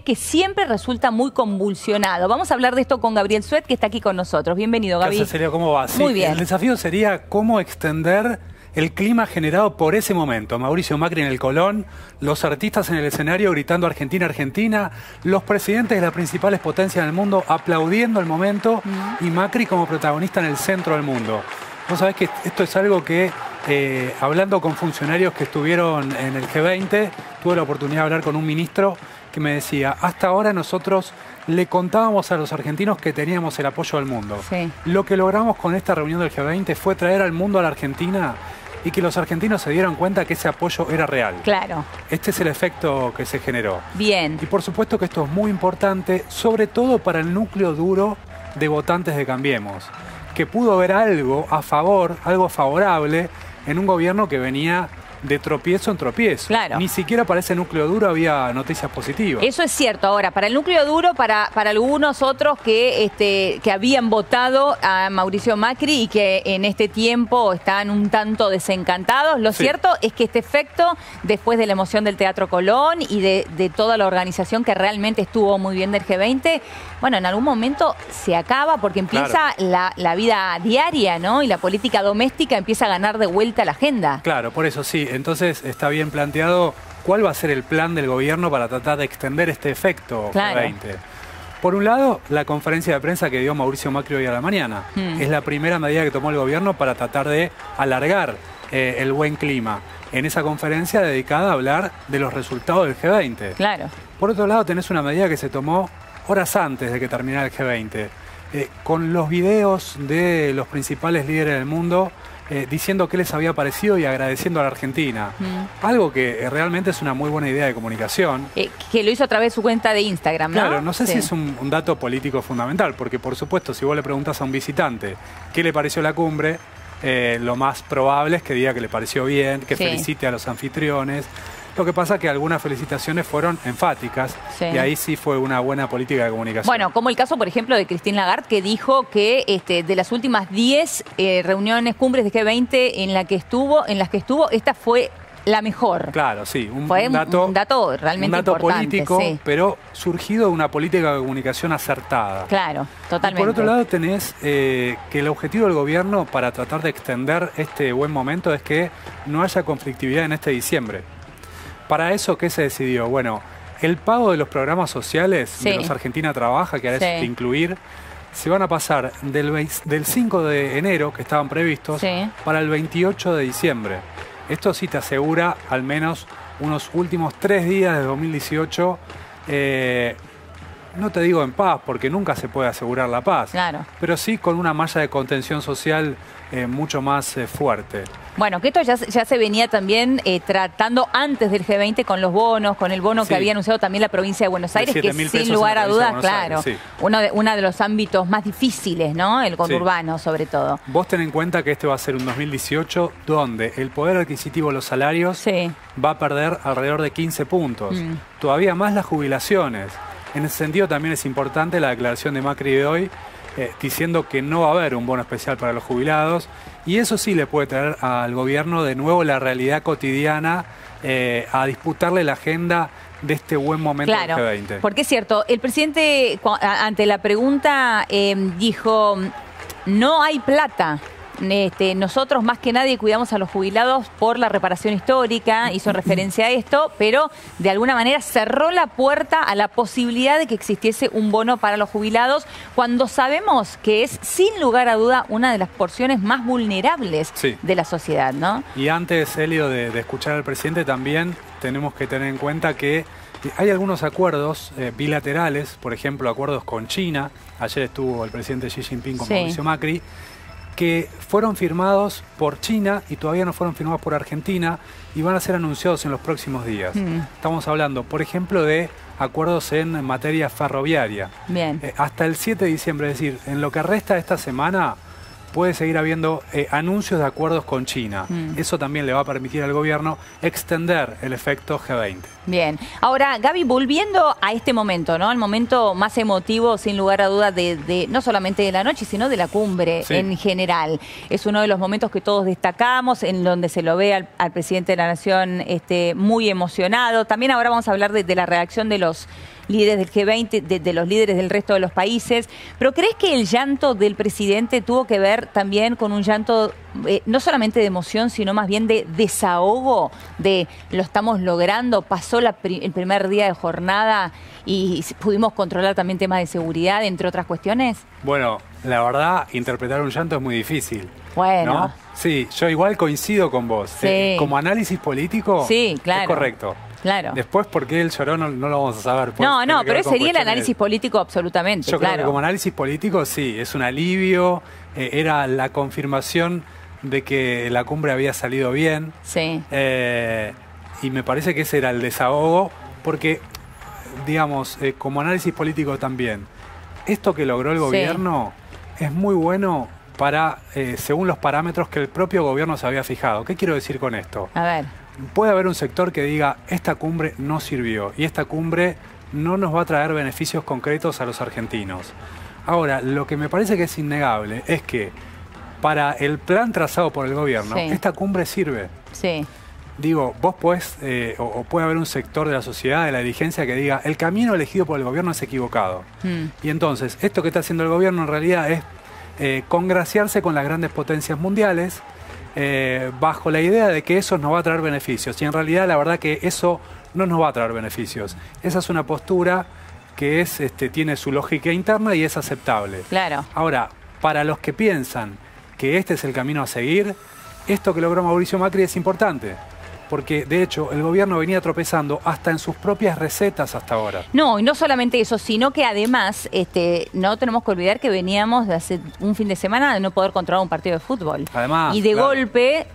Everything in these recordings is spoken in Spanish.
que siempre resulta muy convulsionado. Vamos a hablar de esto con Gabriel Suet, que está aquí con nosotros. Bienvenido, Gaby. Gracias, Celia. ¿Cómo va? Sí, muy bien. El desafío sería cómo extender el clima generado por ese momento. Mauricio Macri en el Colón, los artistas en el escenario gritando Argentina, Argentina, los presidentes de las principales potencias del mundo aplaudiendo el momento y Macri como protagonista en el centro del mundo. Vos sabés que esto es algo que, hablando con funcionarios que estuvieron en el G20, tuve la oportunidad de hablar con un ministro que me decía, hasta ahora nosotros le contábamos a los argentinos que teníamos el apoyo del mundo. Sí. Lo que logramos con esta reunión del G20 fue traer al mundo a la Argentina y que los argentinos se dieron cuenta que ese apoyo era real. Claro. Este es el efecto que se generó. Bien. Y por supuesto que esto es muy importante, sobre todo para el núcleo duro de votantes de Cambiemos, que pudo ver algo a favor, algo favorable, en un gobierno que venía de tropiezo en tropiezo. Claro. Ni siquiera para ese núcleo duro había noticias positivas. Eso es cierto. Ahora, para el núcleo duro, para algunos otros que habían votado a Mauricio Macri y que en este tiempo están un tanto desencantados, lo cierto es que este efecto, después de la emoción del Teatro Colón y de toda la organización que realmente estuvo muy bien del G20, bueno, en algún momento se acaba porque empieza la vida diaria, ¿no? Y la política doméstica empieza a ganar de vuelta la agenda. Claro, por eso sí. Entonces está bien planteado cuál va a ser el plan del gobierno para tratar de extender este efecto G20. Por un lado, la conferencia de prensa que dio Mauricio Macri hoy a la mañana. Es la primera medida que tomó el gobierno para tratar de alargar el buen clima. En esa conferencia dedicada a hablar de los resultados del G20. Claro. Por otro lado, tenés una medida que se tomó horas antes de que terminara el G20. Con los videos de los principales líderes del mundo diciendo qué les había parecido y agradeciendo a la Argentina. Algo que realmente es una muy buena idea de comunicación. Que lo hizo a través de su cuenta de Instagram, ¿no? Claro, no sé si es un dato político fundamental, porque por supuesto, si vos le preguntás a un visitante qué le pareció la cumbre, lo más probable es que diga que le pareció bien, que felicite a los anfitriones. Lo que pasa es que algunas felicitaciones fueron enfáticas y ahí sí fue una buena política de comunicación. Bueno, como el caso, por ejemplo, de Christine Lagarde, que dijo que de las últimas 10 reuniones, cumbres de G20 en las que estuvo, esta fue la mejor. Claro, sí. Un dato realmente importante, político, pero surgido de una política de comunicación acertada. Claro, totalmente. Y por otro lado tenés que el objetivo del gobierno para tratar de extender este buen momento es que no haya conflictividad en este diciembre. Para eso, ¿qué se decidió? Bueno, el pago de los programas sociales de los Argentina Trabaja, que ahora es incluir, se van a pasar del 5 de enero, que estaban previstos, para el 28 de diciembre. Esto sí te asegura al menos unos últimos 3 días de 2018, no te digo en paz, porque nunca se puede asegurar la paz, pero sí con una malla de contención social mucho más fuerte. Bueno, que esto ya se venía también tratando antes del G20 con los bonos, con el bono que había anunciado también la provincia de Buenos Aires, que sin lugar a dudas, claro, uno de los ámbitos más difíciles, ¿no? El conurbano, sobre todo. Vos ten en cuenta que este va a ser un 2018 donde el poder adquisitivo de los salarios va a perder alrededor de 15 puntos. Todavía más las jubilaciones. En ese sentido también es importante la declaración de Macri de hoy, diciendo que no va a haber un bono especial para los jubilados, y eso sí le puede traer al gobierno de nuevo la realidad cotidiana a disputarle la agenda de este buen momento del G20. Porque es cierto, el presidente ante la pregunta dijo, no hay plata. Nosotros más que nadie cuidamos a los jubilados por la reparación histórica, hizo referencia a esto, pero de alguna manera cerró la puerta a la posibilidad de que existiese un bono para los jubilados, cuando sabemos que es sin lugar a duda una de las porciones más vulnerables de la sociedad, ¿no? Y antes, Elio, de escuchar al presidente, también tenemos que tener en cuenta que hay algunos acuerdos bilaterales, por ejemplo, acuerdos con China. Ayer estuvo el presidente Xi Jinping con Mauricio Macri, que fueron firmados por China y todavía no fueron firmados por Argentina y van a ser anunciados en los próximos días. Estamos hablando, por ejemplo, de acuerdos en materia ferroviaria. Hasta el 7 de diciembre, es decir, en lo que resta de esta semana, puede seguir habiendo anuncios de acuerdos con China. Eso también le va a permitir al gobierno extender el efecto G20. Bien. Ahora, Gaby, volviendo a este momento, ¿no? El momento más emotivo, sin lugar a dudas, no solamente de la noche, sino de la cumbre en general. Es uno de los momentos que todos destacamos, en donde se lo ve al presidente de la Nación muy emocionado. También ahora vamos a hablar de la reacción de los líderes del G20, de los líderes del resto de los países. Pero ¿crees que el llanto del presidente tuvo que ver también con un llanto no solamente de emoción, sino más bien de desahogo, de lo estamos logrando, pasó el primer día de jornada y pudimos controlar también temas de seguridad, entre otras cuestiones? Bueno, la verdad, interpretar un llanto es muy difícil. Bueno. ¿No? Sí, yo igual coincido con vos. Sí. Como análisis político, sí, claro, es correcto. Claro. Después, ¿por qué él lloró? No lo vamos a saber. No, pero ese sería el análisis político absolutamente, yo claro. creo que como análisis político, sí, es un alivio, era la confirmación de que la cumbre había salido bien. Sí. Y me parece que ese era el desahogo, porque, digamos, como análisis político también, esto que logró el gobierno es muy bueno para, según los parámetros que el propio gobierno se había fijado. ¿Qué quiero decir con esto? A ver. Puede haber un sector que diga, esta cumbre no sirvió y esta cumbre no nos va a traer beneficios concretos a los argentinos. Ahora, lo que me parece que es innegable es que para el plan trazado por el gobierno, esta cumbre sirve. Sí. Digo, vos podés, o puede haber un sector de la sociedad, de la dirigencia, que diga, el camino elegido por el gobierno es equivocado. Y entonces, esto que está haciendo el gobierno en realidad es congraciarse con las grandes potencias mundiales, bajo la idea de que eso nos va a traer beneficios. Y en realidad la verdad que eso no nos va a traer beneficios. Esa es una postura que es, tiene su lógica interna y es aceptable. Claro. Ahora, para los que piensan que este es el camino a seguir, esto que logró Mauricio Macri es importante. Porque, de hecho, el gobierno venía tropezando hasta en sus propias recetas hasta ahora. No, y no solamente eso, sino que además no tenemos que olvidar que veníamos de hace un fin de semana de no poder controlar un partido de fútbol. Además, y de golpe,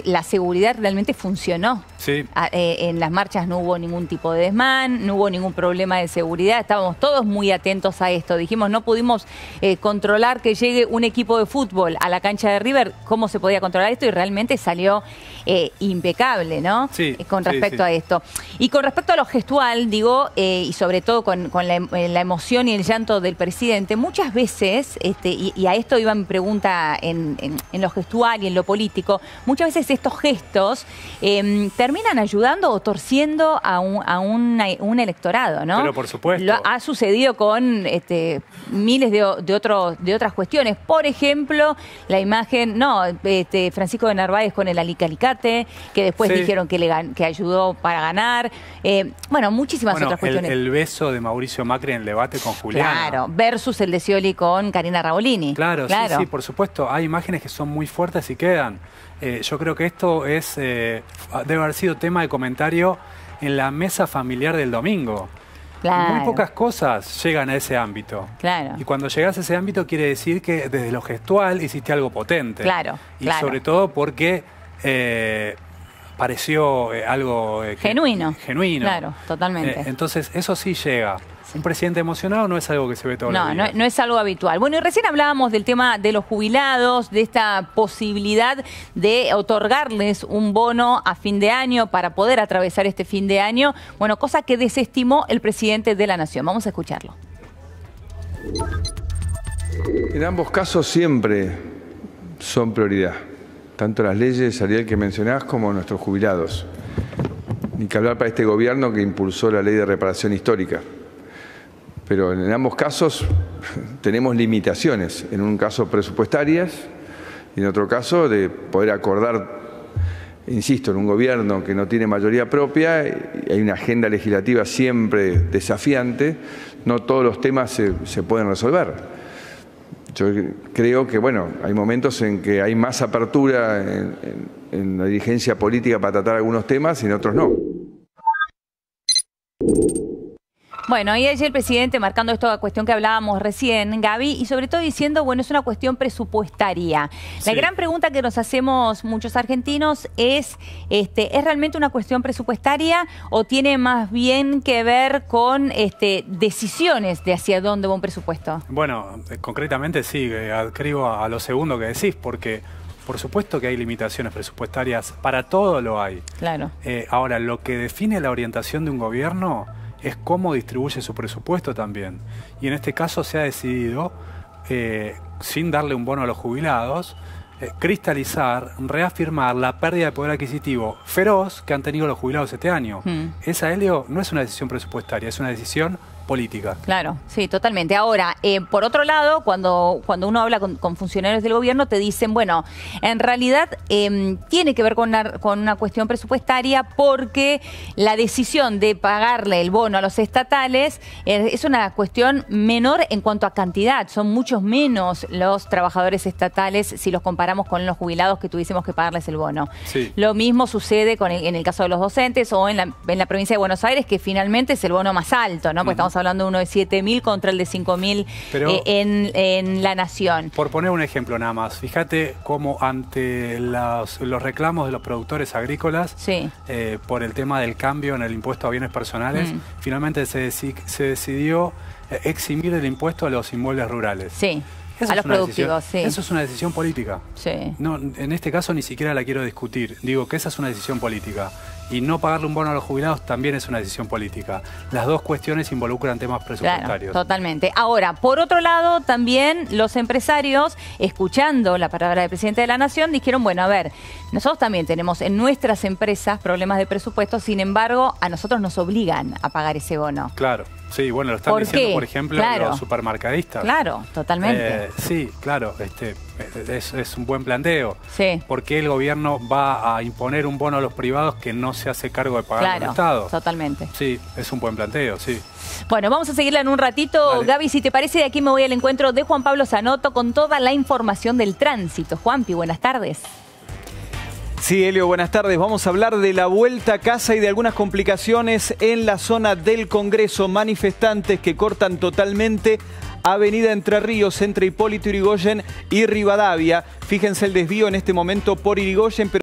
la seguridad realmente funcionó. Sí. En las marchas no hubo ningún tipo de desmán, no hubo ningún problema de seguridad. Estábamos todos muy atentos a esto. Dijimos, no pudimos controlar que llegue un equipo de fútbol a la cancha de River. ¿Cómo se podía controlar esto? Y realmente salió impecable, ¿no? Sí, con respecto a esto. Y con respecto a lo gestual, digo, y sobre todo con la emoción y el llanto del presidente, muchas veces, y a esto iba mi pregunta en lo gestual y en lo político, muchas veces estos gestos terminan ayudando o torciendo a un electorado, ¿no? Pero por supuesto. Ha sucedido con miles de otras cuestiones. Por ejemplo, la imagen, Francisco de Narváez con el alicate, que después dijeron que ayudó para ganar. Bueno, muchísimas otras cuestiones. El beso de Mauricio Macri en el debate con Juliana. Claro, versus el de Scioli con Karina Rabolini. Claro, sí, por supuesto. Hay imágenes que son muy fuertes y quedan. Yo creo que esto debe haber sido tema de comentario en la mesa familiar del domingo. Claro. Muy pocas cosas llegan a ese ámbito. Claro. Y cuando llegas a ese ámbito quiere decir que desde lo gestual hiciste algo potente. Claro. Y sobre todo porque pareció algo genuino. Genuino. Claro, totalmente. Entonces, eso sí llega. Un presidente emocionado no es algo que se ve todos los días. No es algo habitual. Bueno, y recién hablábamos del tema de los jubilados, de esta posibilidad de otorgarles un bono a fin de año para poder atravesar este fin de año. Bueno, cosa que desestimó el presidente de la Nación. Vamos a escucharlo. En ambos casos siempre son prioridad. Tanto las leyes, Ariel, que mencionás, como nuestros jubilados. Ni que hablar para este gobierno que impulsó la ley de reparación histórica. Pero en ambos casos tenemos limitaciones. En un caso presupuestarias y en otro caso de poder acordar, insisto, en un gobierno que no tiene mayoría propia, hay una agenda legislativa siempre desafiante, no todos los temas se pueden resolver. Yo creo que, bueno, hay momentos en que hay más apertura en la dirigencia política para tratar algunos temas y en otros no. Bueno, y ayer el presidente marcando esta cuestión que hablábamos recién, Gaby, y sobre todo diciendo, bueno, es una cuestión presupuestaria. La gran pregunta que nos hacemos muchos argentinos es realmente una cuestión presupuestaria o tiene más bien que ver con decisiones de hacia dónde va un presupuesto? Bueno, concretamente sí, adscribo a lo segundo que decís, porque por supuesto que hay limitaciones presupuestarias, para todo lo hay. Claro. Ahora, lo que define la orientación de un gobierno es cómo distribuye su presupuesto también. Y en este caso se ha decidido, sin darle un bono a los jubilados, cristalizar, reafirmar la pérdida de poder adquisitivo feroz que han tenido los jubilados este año. Esa, Helio, no es una decisión presupuestaria, es una decisión política. Claro, sí, totalmente. Ahora, por otro lado, cuando uno habla con funcionarios del gobierno, te dicen, bueno, en realidad tiene que ver con una cuestión presupuestaria, porque la decisión de pagarle el bono a los estatales es una cuestión menor en cuanto a cantidad. Son muchos menos los trabajadores estatales si los comparamos con los jubilados que tuviésemos que pagarles el bono. Sí. Lo mismo sucede en el caso de los docentes o en la provincia de Buenos Aires, que finalmente es el bono más alto, ¿no? Porque estamos hablando de uno de 7.000 contra el de 5.000 en la nación. Por poner un ejemplo nada más, fíjate cómo ante los reclamos de los productores agrícolas, sí, por el tema del cambio en el impuesto a bienes personales, finalmente se decidió eximir el impuesto a los inmuebles rurales. Sí. A los productivos, sí. Eso es una decisión política. Sí. No, en este caso ni siquiera la quiero discutir. Digo que esa es una decisión política. Y no pagarle un bono a los jubilados también es una decisión política. Las dos cuestiones involucran temas presupuestarios. Claro, totalmente. Ahora, por otro lado, también los empresarios, escuchando la palabra del presidente de la Nación, dijeron, bueno, a ver, nosotros también tenemos en nuestras empresas problemas de presupuesto, sin embargo, a nosotros nos obligan a pagar ese bono. Claro. Sí, bueno, lo están diciendo, por ejemplo, los supermercadistas. Claro, totalmente. Sí, claro, es un buen planteo. Sí. ¿Por qué el gobierno va a imponer un bono a los privados que no se hace cargo de pagar al Estado? Totalmente. Sí, es un buen planteo, sí. Bueno, vamos a seguirla en un ratito. Dale. Gaby, si te parece, de aquí me voy al encuentro de Juan Pablo Zanotto con toda la información del tránsito. Juanpi, buenas tardes. Sí, Elio, buenas tardes. Vamos a hablar de la vuelta a casa y de algunas complicaciones en la zona del Congreso. Manifestantes que cortan totalmente Avenida Entre Ríos, entre Hipólito Yrigoyen y Rivadavia. Fíjense el desvío en este momento por Yrigoyen, pero